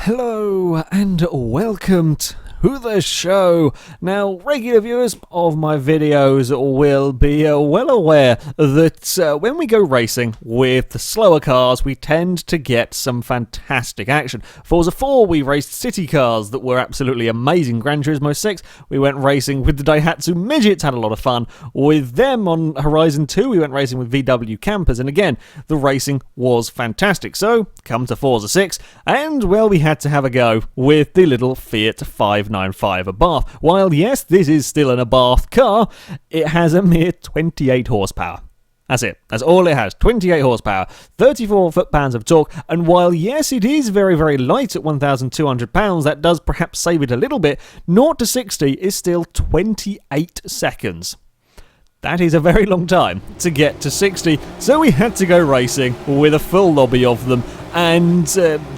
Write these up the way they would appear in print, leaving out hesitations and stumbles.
Hello and welcome to the show. Now, regular viewers of my videos will be well aware that when we go racing with the slower cars, we tend to get some fantastic action. Forza 4, we raced city cars that were absolutely amazing. Gran Turismo 6, we went racing with the Daihatsu Midgets, had a lot of fun with them. On Horizon 2, we went racing with VW Campers, and again, the racing was fantastic. So, come to Forza 6, and well, we had to have a go with the little Fiat 595 Abarth. While yes, this is still an Abarth car, it has a mere 28 horsepower. That's it. That's all it has. 28 horsepower, 34 foot-pounds of torque, and while yes, it is very, very light at 1,200 pounds, that does perhaps save it a little bit. 0 to 60 is still 28 seconds. That is a very long time to get to 60, so we had to go racing with a full lobby of them and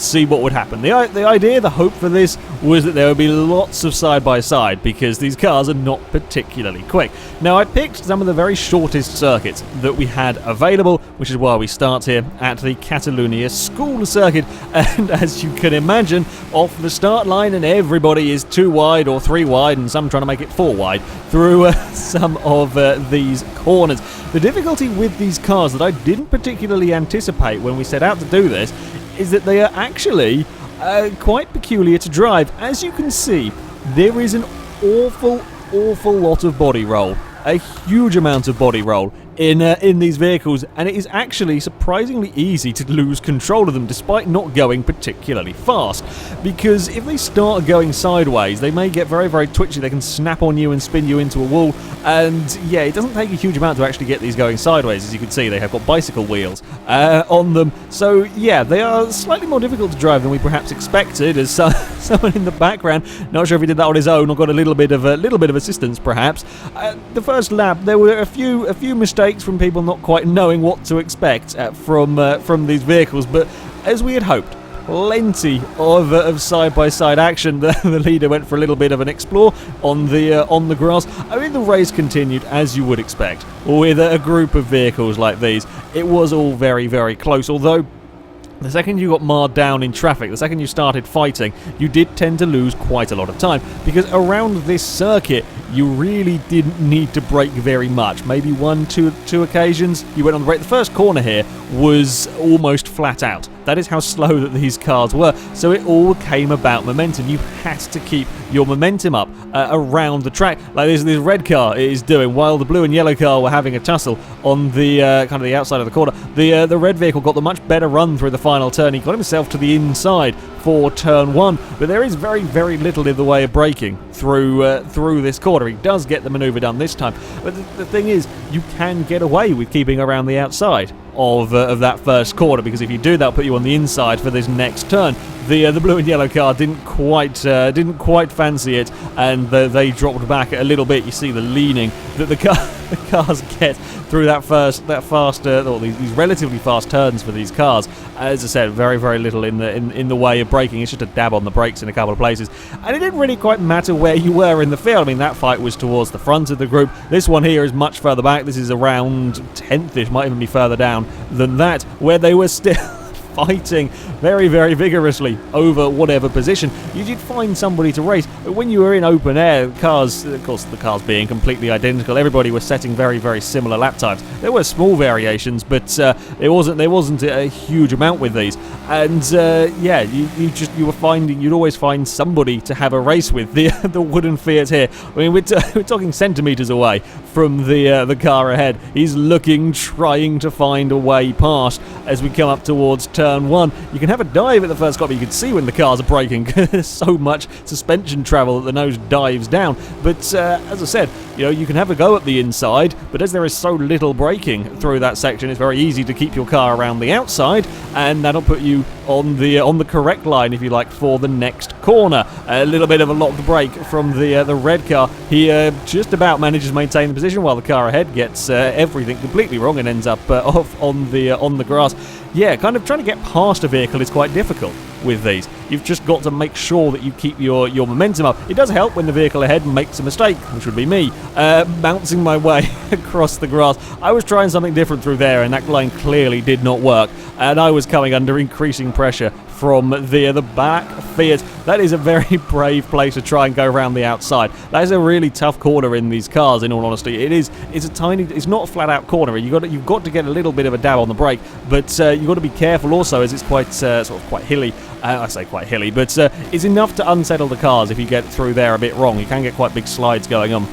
see what would happen. The idea, the hope for this was that there would be lots of side-by-side because these cars are not particularly quick. Now, I picked some of the very shortest circuits that we had available, which is why we start here at the Catalunya school circuit, and as you can imagine, off the start line and everybody is 2 wide or 3 wide and some trying to make it 4 wide through some of these corners. The difficulty with these cars that I didn't particularly anticipate when we set out to do this is that they are actually quite peculiar to drive. As you can see, there is an awful lot of body roll, a huge amount of body roll in these vehicles, and it is actually surprisingly easy to lose control of them despite not going particularly fast, because if they start going sideways they may get very, very twitchy. They can snap on you and spin you into a wall, and yeah, it doesn't take a huge amount to actually get these going sideways. As you can see, they have got bicycle wheels on them, so yeah, they are slightly more difficult to drive than we perhaps expected. As someone in the background, not sure if he did that on his own or got a little bit of assistance perhaps. The first lap there were a few mistakes from people not quite knowing what to expect from these vehicles, but as we had hoped, plenty of side-by-side action. The leader went for a little bit of an explore on the grass. I mean, the race continued as you would expect with a group of vehicles like these. It was all very, very close, although the second you got marred down in traffic, the second you started fighting, you did tend to lose quite a lot of time, because around this circuit you really didn't need to brake very much. Maybe two occasions you went on the brake. The first corner here was almost flat out. That is how slow that these cars were. So it all came about momentum. You had to keep your momentum up around the track, like this red car is doing, while the blue and yellow car were having a tussle on the kind of the outside of the corner. The red vehicle got the much better run through the final turn. He got himself to the inside for turn 1, but there is very, very little in the way of braking through this corner. He does get the manoeuvre done this time, but the thing is, you can get away with keeping around the outside of that first corner, because if you do, that'll put you on the inside for this next turn. The blue and yellow car didn't quite fancy it, and they dropped back a little bit. You see the leaning that the cars get through these relatively fast turns for these cars. As I said, very, very little in the way of braking. It's just a dab on the brakes in a couple of places, and it didn't really quite matter where you were in the field. I mean, that fight was towards the front of the group. This one here is much further back. This is around 10th-ish, might even be further down than that, where they were still fighting very, very vigorously over whatever position. You did find somebody to race, but when you were in open air, cars, of course, the cars being completely identical, everybody was setting very, very similar lap times. There were small variations, but there wasn't a huge amount with these. And yeah, you'd always find somebody to have a race with. The wooden Fiat here, I mean, we're talking centimeters away from the car ahead. He's trying to find a way past as we come up towards turn 1. You can have a dive at the first corner, but you can see when the cars are braking. There's so much suspension travel that the nose dives down. But as I said, you can have a go at the inside, but as there is so little braking through that section, it's very easy to keep your car around the outside, and that'll put you on the correct line, if you like, for the next corner. A little bit of a locked brake from the red car. He just about manages to maintain the position, while the car ahead gets everything completely wrong and ends up off on the grass. Yeah, kind of trying to get past a vehicle is quite difficult with these. You've just got to make sure that you keep your momentum up. It does help when the vehicle ahead makes a mistake, which would be me, bouncing my way across the grass. I was trying something different through there, and that line clearly did not work, and I was coming under increasing pressure from the black Fiat. That is a very brave place to try and go around the outside. That is a really tough corner in these cars, in all honesty. It's not a flat-out corner. You've got to get a little bit of a dab on the brake, but you've got to be careful also, as it's quite sort of quite hilly. I say quite hilly, but it's enough to unsettle the cars if you get through there a bit wrong. You can get quite big slides going on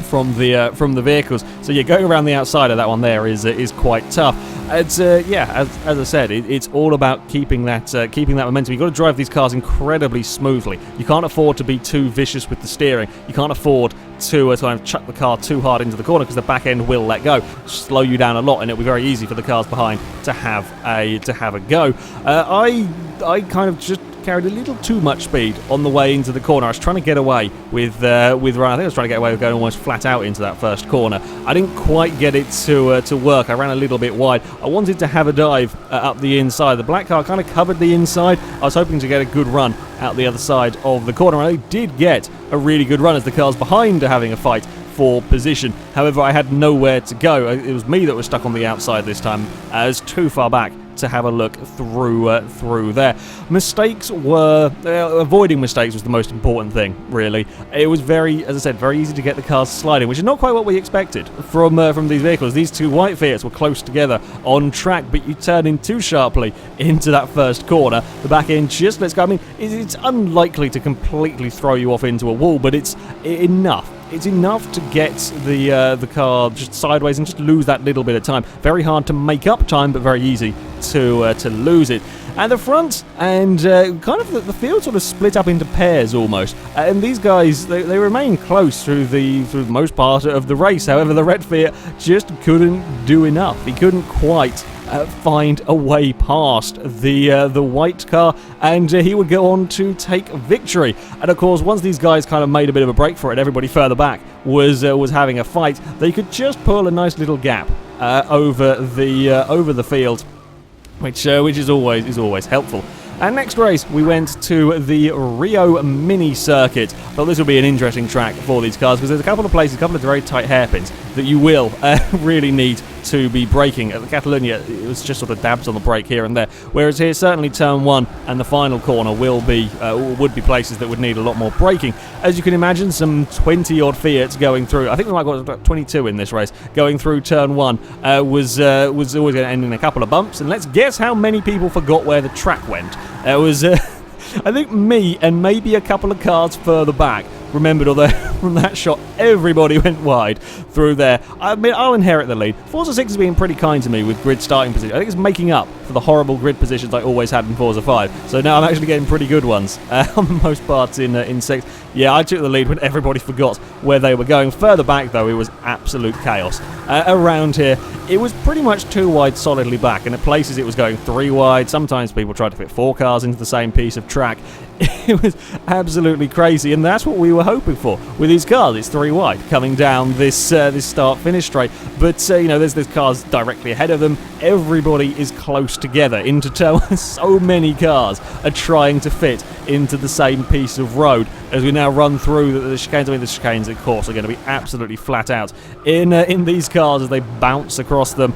from the vehicles. So yeah, going around the outside of that one there is quite tough. It's yeah, as I said, it's all about keeping that momentum. You've got to drive these cars incredibly smoothly. You can't afford to be too vicious with the steering. You can't afford to kind of chuck the car too hard into the corner, because the back end will let go, slow you down a lot, and it'll be very easy for the cars behind to have a go. I kind of just carried a little too much speed on the way into the corner. I was trying to get away with Ryan. I think I was trying to get away with going almost flat out into that first corner. I didn't quite get it to work. I ran a little bit wide. I wanted to have a dive up the inside. The black car kind of covered the inside. I was hoping to get a good run out the other side of the corner. I did get a really good run, as the cars behind are having a fight for position. However, I had nowhere to go. It was me that was stuck on the outside this time. I was too far back to have a look through there. Mistakes were avoiding mistakes was the most important thing, really. It was as I said, very easy to get the cars sliding, which is not quite what we expected from these vehicles. These two white Fiats were close together on track, but you turn in too sharply into that first corner. The back end just lets go. I mean, it's unlikely to completely throw you off into a wall, but it's enough. It's enough to get the car just sideways and just lose that little bit of time. Very hard to make up time, but very easy to lose it. And the front and kind of the field sort of split up into pairs almost. And these guys, they remain close through the most part of the race. However, the red Fiat just couldn't do enough. He couldn't quite find a way past the white car, and he would go on to take victory. And of course, once these guys kind of made a bit of a break for it, everybody further back was having a fight. They could just pull a nice little gap over the field, which is always helpful. And next race, we went to the Rio Mini Circuit. Thought this would be an interesting track for these cars, because there's a couple of places, a couple of very tight hairpins that you will really need to be braking. At the Catalunya, it was just sort of dabs on the brake here and there, whereas here, certainly turn 1 and the final corner would be places that would need a lot more braking. As you can imagine, some 20-odd Fiats going through. I think we might have got about 22 in this race. Going through turn 1 was always going to end in a couple of bumps, and let's guess how many people forgot where the track went. It was, I think, me and maybe a couple of cars further back remembered, although from that shot everybody went wide through there. I mean, I'll inherit the lead. Forza 6 is being pretty kind to me with grid starting position. I think it's making up for the horrible grid positions I always had in Forza 5. So now I'm actually getting pretty good ones on the most parts in 6. Yeah, I took the lead when everybody forgot where they were going. Further back, though, it was absolute chaos. Around here, it was pretty much 2 wide solidly back, and at places it was going 3 wide. Sometimes people tried to fit 4 cars into the same piece of track. It was absolutely crazy, and that's what we were hoping for with these cars. It's 3 wide coming down this start-finish straight, but there's cars directly ahead of them. Everybody is close together into turn. So many cars are trying to fit into the same piece of road as we now run through the chicanes. I mean, the chicanes, of course, are going to be absolutely flat out in these cars as they bounce across them.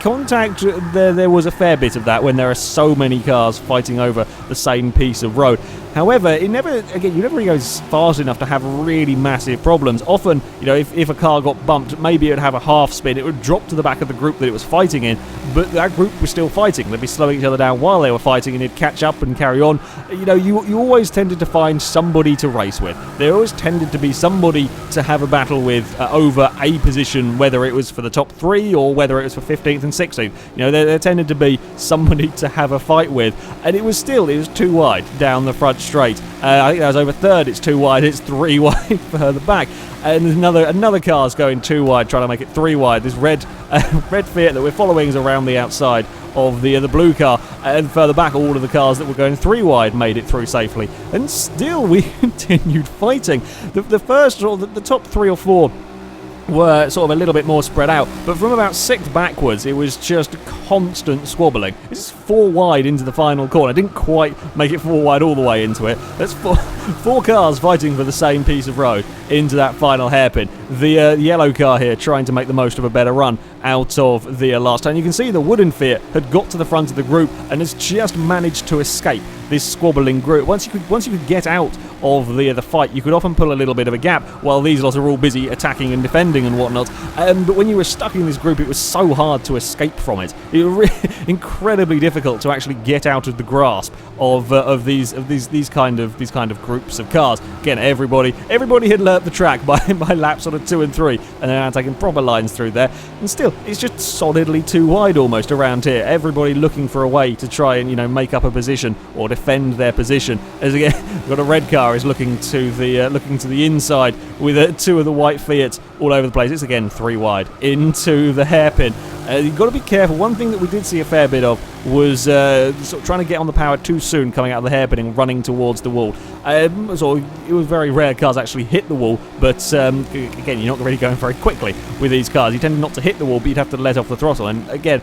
Contact, there was a fair bit of that when there are so many cars fighting over the same piece of road. However, you never really go fast enough to have really massive problems. Often, if a car got bumped, maybe it would have a half spin. It would drop to the back of the group that it was fighting in, but that group was still fighting. They'd be slowing each other down while they were fighting, and it'd catch up and carry on. You always tended to find somebody to race with. There always tended to be somebody to have a battle with over a position, whether it was for the top 3 or whether it was for 15th and 16th. There tended to be somebody to have a fight with, and it was 2 wide down the front straight. I think that was over third. It's 2 wide. It's 3 wide further back, and there's another car's going 2 wide, trying to make it 3 wide. This red Fiat that we're following is around the outside of the blue car, and further back, all of the cars that were going 3 wide made it through safely, and still we continued fighting. The first, or the top 3 or 4 were sort of a little bit more spread out, but from about 6th backwards, it was just constant squabbling. This is 4 wide into the final corner. I didn't quite make it 4 wide all the way into it. That's four cars fighting for the same piece of road into that final hairpin. The yellow car here trying to make the most of a better run out of the last turn. You can see the wooden Fiat had got to the front of the group and has just managed to escape this squabbling group. Once you could get out of the fight, you could often pull a little bit of a gap while these lot are all busy attacking and defending and whatnot. But when you were stuck in this group, it was so hard to escape from it. It was really incredibly difficult to actually get out of the grasp of these kind of groups of cars. Again, everybody had learnt the track by lap sort of 2 and 3, and they're now taking proper lines through there. And still, it's just solidly too wide almost around here. Everybody looking for a way to try and make up a position or defend their position. As again, we've got a red car is looking to the inside with 2 of the white Fiats all over the place. It's again 3 wide into the hairpin. You've got to be careful. One thing that we did see a fair bit of was sort of trying to get on the power too soon coming out of the hairpin and running towards the wall. So it was very rare cars actually hit the wall, but again, you're not really going very quickly with these cars. You tend not to hit the wall, but you'd have to let off the throttle. And again,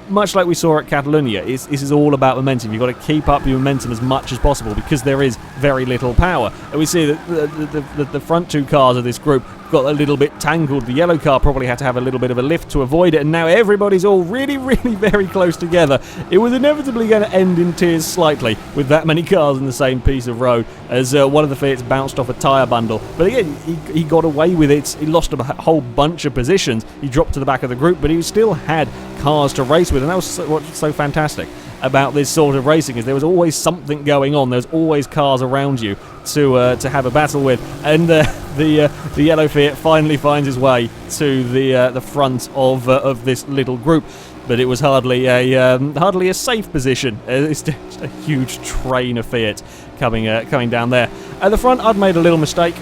much like we saw at Catalunya, this is all about momentum. You've got to keep up your momentum as much as possible because there is very little power. And we see that the front 2 cars of this group got a little bit tangled. The yellow car probably had to have a little bit of a lift to avoid it, and now everybody's all really, really very close together. It was inevitably going to end in tears slightly with that many cars in the same piece of road as one of the Fiats bounced off a tyre bundle. But again, he got away with it. He lost a whole bunch of positions. He dropped to the back of the group, but he still had cars to race with, and that was what's so fantastic about this sort of racing, is there was always something going on. There's always cars around you to have a battle with, and the yellow Fiat finally finds his way to the front of this little group. But it was hardly a safe position. It's just a huge train of Fiat coming down there. At the front, I'd made a little mistake.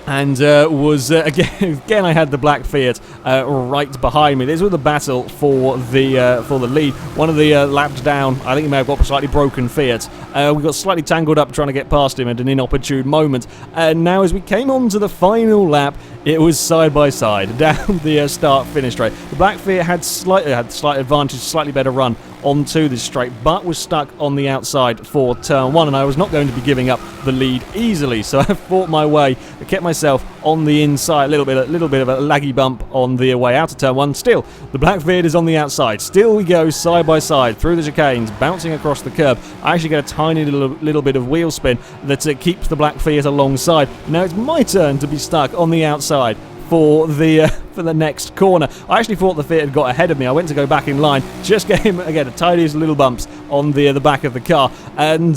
And was again I had the black Fiat right behind me. This was the battle for the lead. One of the lapped down, I think he may have got a slightly broken Fiat. We got slightly tangled up trying to get past him at an inopportune moment. And now as we came on to the final lap, it was side by side down the start-finish straight. The black Fiat had slight advantage, slightly better run onto this straight, but was stuck on the outside for turn 1, and I was not going to be giving up the lead easily, so I fought my way. I kept myself on the inside, a little bit of a laggy bump on the way out of turn 1. Still, the black Fiat is on the outside. Still we go side by side through the chicanes, bouncing across the curb. I actually get a tiny little bit of wheel spin that keeps the black Fiat alongside. Now it's my turn to be stuck on the outside for the next corner. I actually thought the Fiat had got ahead of me. I went to go back in line, just gave him again the tiniest little bumps on the back of the car, and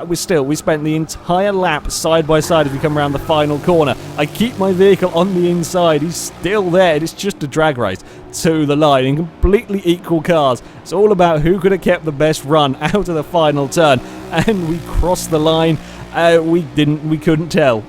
we spent the entire lap side by side as we come around the final corner. I keep my vehicle on the inside. He's still there. It is just a drag race to the line in completely equal cars. It's all about who could have kept the best run out of the final turn, and we crossed the line. We couldn't tell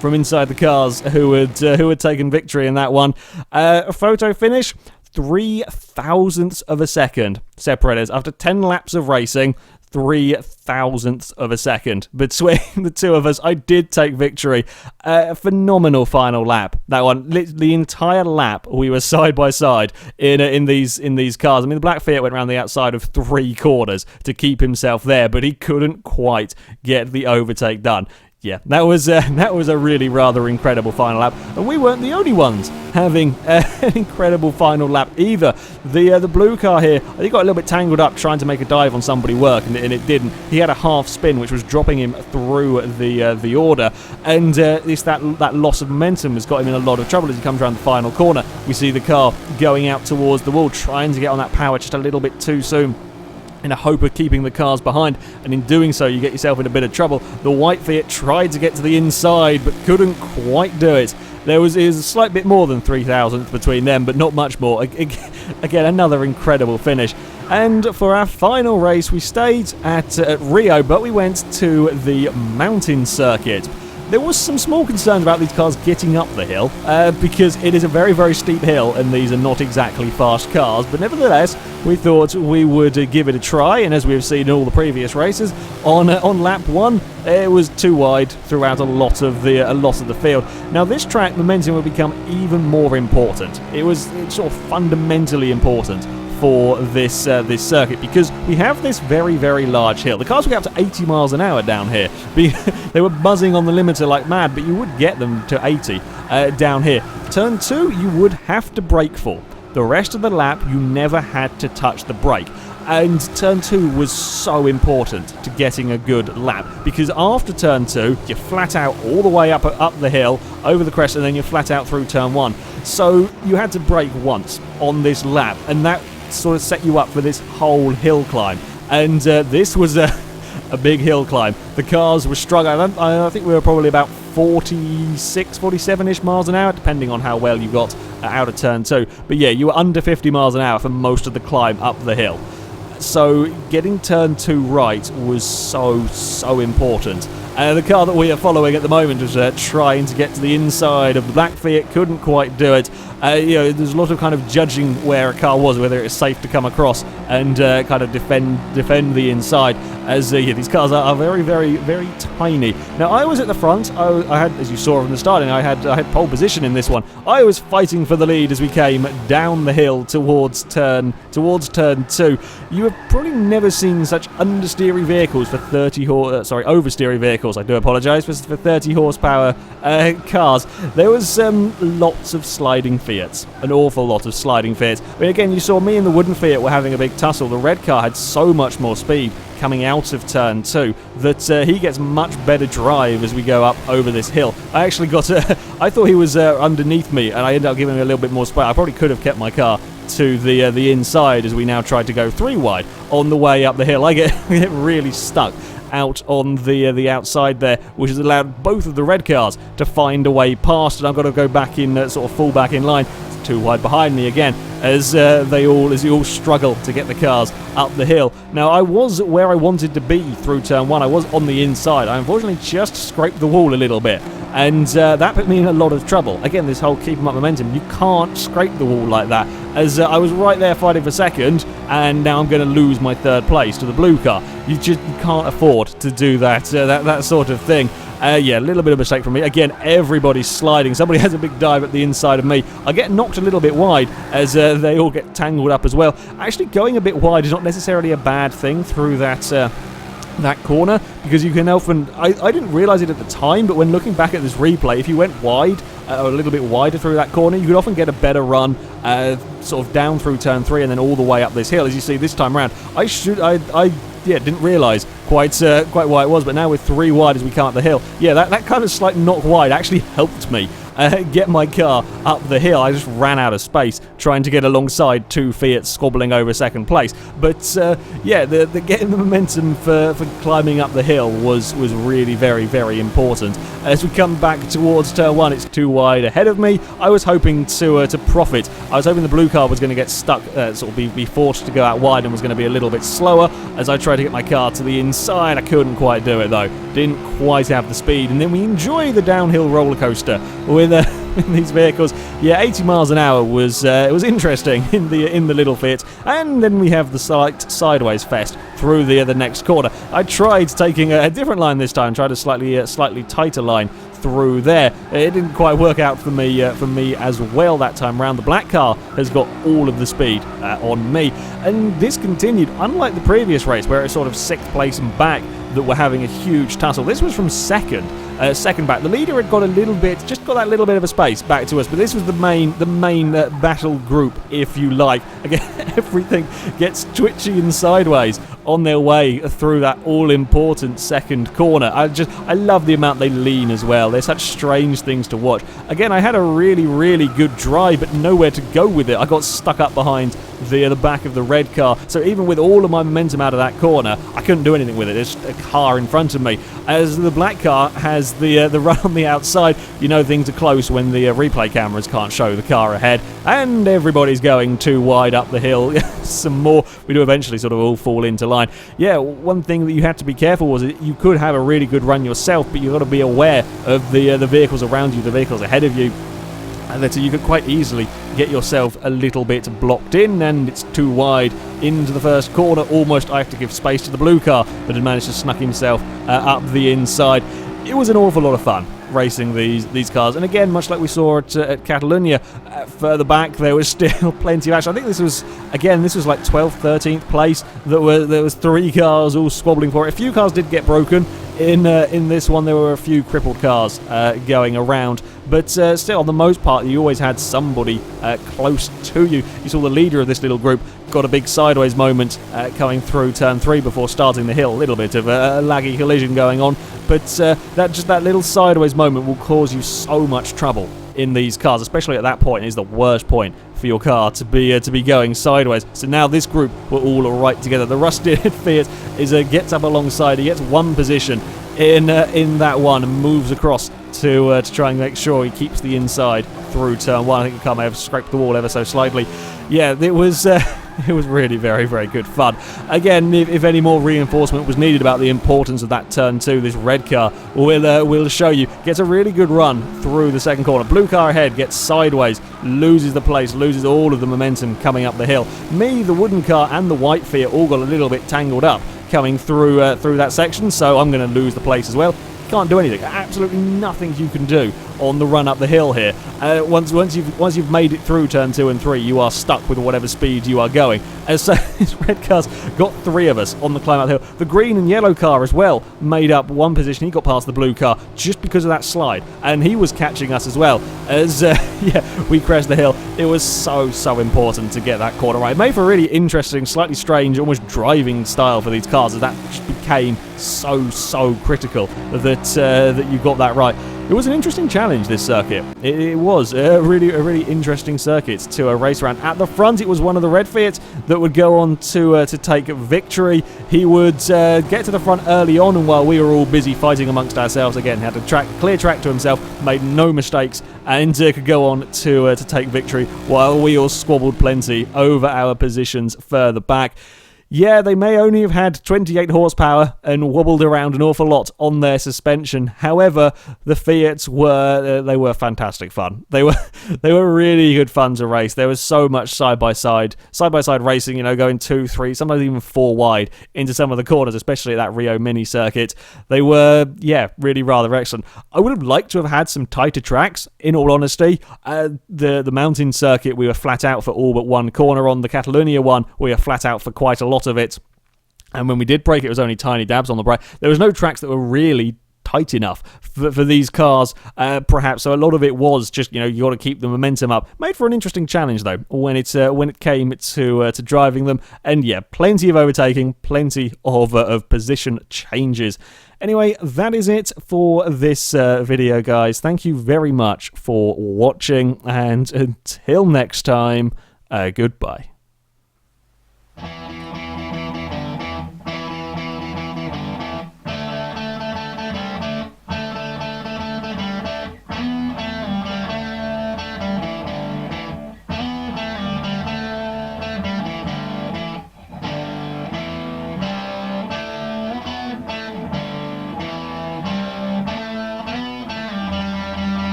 from inside the cars who had taken victory in that one. A photo finish, 0.003 of a second separated us after 10 laps of racing. 0.003 of a second between the two of us. I did take victory. A phenomenal final lap. That one, the entire lap, we were side by side in these cars. I mean, the black Fiat went around the outside of 3 corners to keep himself there, but he couldn't quite get the overtake done. Yeah, that was a really rather incredible final lap, and we weren't the only ones having an incredible final lap either. The blue car here, he got a little bit tangled up trying to make a dive on somebody work, and it didn't. He had a half spin, which was dropping him through the order, and that loss of momentum has got him in a lot of trouble as he comes around the final corner. We see the car going out towards the wall, trying to get on that power just a little bit too soon, in a hope of keeping the cars behind, and in doing so you get yourself in a bit of trouble. The white Fiat tried to get to the inside but couldn't quite do it. There was a slight bit more than 0.003 between them, but not much more. Again, another incredible finish. And for our final race, we stayed at Rio, but we went to the mountain circuit. There was some small concerns about these cars getting up the hill, because it is a very, very steep hill, and these are not exactly fast cars, but nevertheless, we thought we would give it a try, and as we've seen in all the previous races, on lap 1, it was too wide throughout a lot of the field. Now this track, momentum will become even more important. It's sort of fundamentally important for this circuit, because we have this very, very large hill. The cars will get up to 80 miles an hour down here. They were buzzing on the limiter like mad, but you would get them to 80 down here. Turn 2, you would have to brake for. The rest of the lap, you never had to touch the brake. And turn 2 was so important to getting a good lap, because after turn 2, you're flat out all the way up the hill, over the crest, and then you're flat out through turn 1. So you had to brake once on this lap, and that sort of set you up for this whole hill climb. And this was a big hill climb. The cars were struggling. I think we were probably about 46, 47-ish miles an hour, depending on how well you got out of turn 2. But yeah, you were under 50 miles an hour for most of the climb up the hill. So getting turn 2 right was so important. The car that we are following at the moment was trying to get to the inside of the black Fiat, couldn't quite do it. There's a lot of kind of judging where a car was, whether it's safe to come across and kind of defend the inside, as these cars are very, very, very tiny. Now I was at the front. I had, as you saw from the starting, I had pole position in this one. I was fighting for the lead as we came down the hill towards turn 2. You have probably never seen such understeery vehicles for oversteery vehicles. I do apologise for 30 horsepower cars. There was lots of sliding Fiats, an awful lot of sliding Fiats. But again, you saw me and the wooden Fiat were having a big tussle. The red car had so much more speed coming out of turn 2 that he gets much better drive as we go up over this hill. I actually got I thought he was underneath me, and I ended up giving him a little bit more space. I probably could have kept my car to the inside as we now tried to go 3 wide on the way up the hill. I get really stuck out on the outside there, which has allowed both of the red cars to find a way past, and I've got to go back in, sort of fall back in line. It's too wide behind me again, as you all struggle to get the cars up the hill. Now I was where I wanted to be through turn 1. I was on the inside. I unfortunately just scraped the wall a little bit, and that put me in a lot of trouble. Again, this whole keeping up momentum, you can't scrape the wall like that, as I was right there fighting for second, and now I'm going to lose my third place to the blue car. You can't afford to do that sort of thing. Yeah, a little bit of a mistake from me. Again, everybody's sliding. Somebody has a big dive at the inside of me. I get knocked a little bit wide as they all get tangled up as well. Actually, going a bit wide is not necessarily a bad thing through that corner, because you can often... I didn't realise it at the time, but when looking back at this replay, if you went wide, or a little bit wider through that corner, you could often get a better run sort of down through turn 3 and then all the way up this hill. As you see this time around, I didn't realise quite why it was, but now with 3 wide as we come up the hill, yeah, that kind of slight knock wide actually helped me get my car up the hill. I just ran out of space trying to get alongside 2 Fiats squabbling over second place. But yeah, the getting the momentum for climbing up the hill was really very, very important. As we come back towards turn 1, it's 2 wide ahead of me. I was hoping to profit. I was hoping the blue car was going to get stuck, sort of be forced to go out wide, and was going to be a little bit slower as I tried to get my car to the inside. I couldn't quite do it though. Didn't quite have the speed, and then we enjoy the downhill roller coaster with these vehicles. Yeah, 80 miles an hour was interesting in the little Fiat, and then we have the sideways fest through the next corner. I tried taking a different line this time, tried a slightly tighter line through there. It didn't quite work out for me as well that time round. The black car has got all of the speed on me, and this continued, unlike the previous race where it's sort of 6th place and back that were having a huge tussle. This was from second back. The leader had got that little bit of a space back to us, but this was the main battle group, if you like. Again, everything gets twitchy and sideways on their way through that all-important second corner. I love the amount they lean as well. They're such strange things to watch. Again, I had a really, really good drive, but nowhere to go with it. I got stuck up behind the back of the red car, so even with all of my momentum out of that corner, I couldn't do anything with it. There's a car in front of me. As the black car has the run on the outside, you know things are close when the replay cameras can't show the car ahead, and everybody's going too wide up the hill. Some more. We do eventually sort of all fall into line. Yeah, one thing that you had to be careful was that you could have a really good run yourself, but you've got to be aware of the vehicles around you, the vehicles ahead of you. that you could quite easily get yourself a little bit blocked in, and it's too wide into the first corner. Almost I have to give space to the blue car that had managed to snuck himself up the inside. It was an awful lot of fun racing these cars, and again, much like we saw at Catalunya, further back there was still plenty of action. I think this was like 12th, 13th place. There was 3 cars all squabbling for it. A few cars did get broken in this one. There were a few crippled cars going around, but still, on the most part, you always had somebody close to you. You saw the leader of this little group got a big sideways moment coming through turn 3 before starting the hill. A little bit of a laggy collision going on, but that little sideways moment will cause you so much trouble in these cars, especially at that point. Is the worst point for your car to be going sideways. So now this group were all right together. The rusted Fiat gets up alongside. He gets one position in that one and moves across to try and make sure he keeps the inside through turn 1. I think the car may have scraped the wall ever so slightly. Yeah, it was really very, very good fun. Again, if any more reinforcement was needed about the importance of that turn 2, this red car will show you. Gets a really good run through the second corner. Blue car ahead gets sideways, loses the place, loses all of the momentum coming up the hill. Me, the wooden car, and the white Fiat all got a little bit tangled up coming through that section, so I'm going to lose the place as well. Can't do anything. Absolutely nothing you can do on the run up the hill here. Once you've made it through turn 2 and 3, you are stuck with whatever speed you are going. So this red car's got 3 of us on the climb up the hill. The green and yellow car as well made up one position. He got past the blue car just because of that slide, and he was catching us as well as we crashed the hill. It was so important to get that corner right. It made for a really interesting, slightly strange, almost driving style for these cars, as that just became so critical that you got that right. It was an interesting challenge, this circuit. It was a really interesting circuit to race around. At the front, it was one of the red Fiats that would go on to take victory. He would get to the front early on, and while we were all busy fighting amongst ourselves, again, had a clear track to himself, made no mistakes, and could go on to take victory, while we all squabbled plenty over our positions further back. Yeah, they may only have had 28 horsepower and wobbled around an awful lot on their suspension. However, the Fiats were fantastic fun. They were really good fun to race. There was so much side by side racing, going 2, 3, sometimes even 4 wide into some of the corners, especially at that Rio Mini circuit. They were, really rather excellent. I would have liked to have had some tighter tracks, in all honesty. The mountain circuit, we were flat out for all but one corner. On the Catalunya one, we were flat out for quite a lot of it, and when we did brake, it was only tiny dabs on the brake. There was no tracks that were really tight enough for these cars, perhaps. So a lot of it was just, you got to keep the momentum up. Made for an interesting challenge though when it came to driving them, and plenty of overtaking, plenty of position changes. Anyway, that is it for this video, guys. Thank you very much for watching, and until next time, goodbye.